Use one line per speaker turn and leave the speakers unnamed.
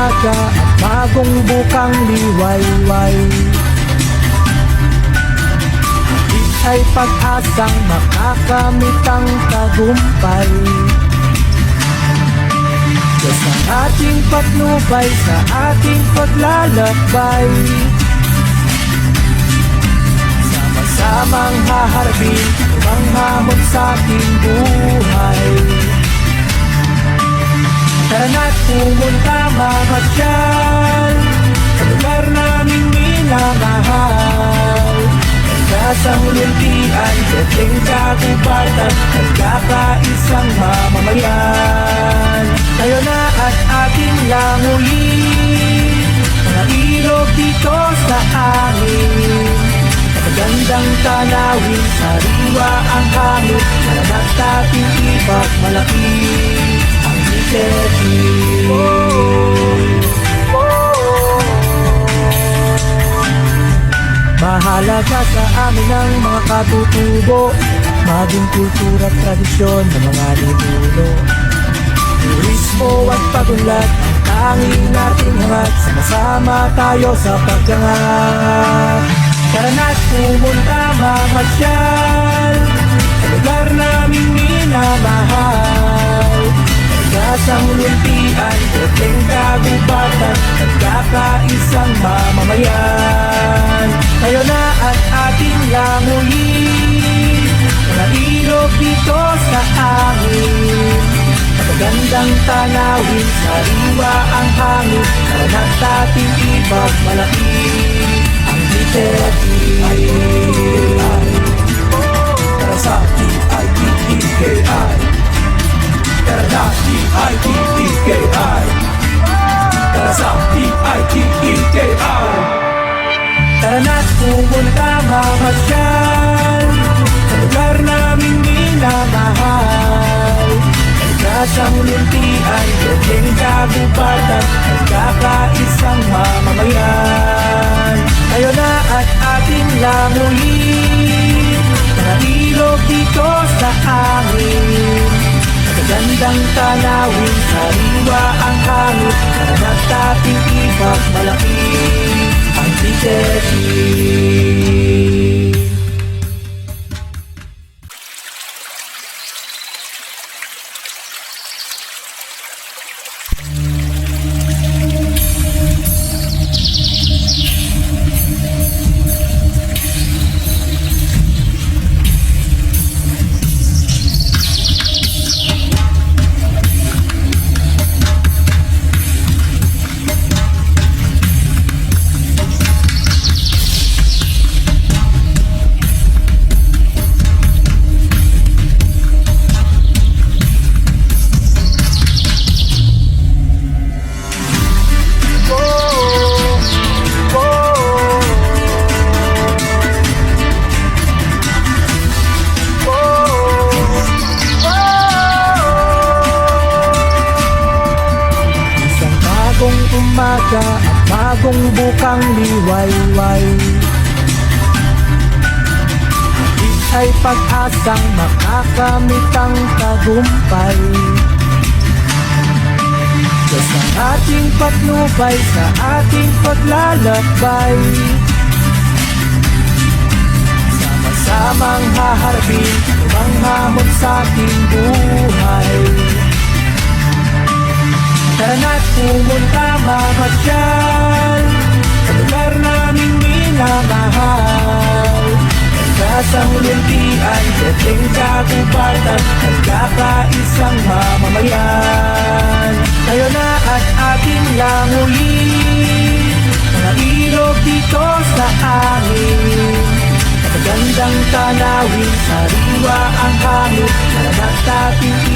umaga at bagong bukang liwayway. Ay pag-asang makakamit ang tagumpay. Diyos ang ating patnubay sa ating paglalakbay. Sama-samang haharapin ang hamon sa ating buhay. Tara na't pumunta mamasyal sa lugar naming minamahal. Kasang luntian, dating kagubatan, nagkakaisang mamamayan. Tayo na at ating languyin mga ilog dito sa amin. Magandang tanawin, sariwa ang hangin, malanat ating ipagmalaki ang Litepi. Mahalaga sa amin ang mga katutubo, maging kultura at tradisyon ng mga ninuno. Turismo at pagunlad, ang tanging nating hangat, sama-sama tayo sa paggangat. Tara na't pumunta mamasyal sa lugar naming minamahal. Kasang luntian, dating kagubatan, nagkakaisang mamamayan. Tayo na at ating languyin mga ilog dito sa amin. Magandang tanawin, sariwa ang hangin, malanat ating ipagmalaki ang Litepi. Para sa DITTKI, tara na DITTKI, tara sa DITTKI. Tara na't pumunta mamasyal sa lugar naming minamahal. Kasang luntian, dating kagubatan, nagkakaisang mamamayan. Tayo na at ating languyin mga ilog dito sa amin. Magandang tanawin, sariwa ang hangin, malanat ating ipagmalaki ang Litepi. Umaga at bagong bukang liwayway. Ay pag-asang makakamit ang tagumpay. Diyos ang ating patnubay sa ating paglalakbay. Sama-samang haharapin ang hamon sa ating buhay. Tara na't pumunta mamasyal sa lugar naming minamahal. Kasang luntian, dating kagubatan, nagkakaisang mamamayan. Tayo na at ating languyin mga ilog dito sa amin. Magandang tanawin, sariwa ang hangin, malanat ating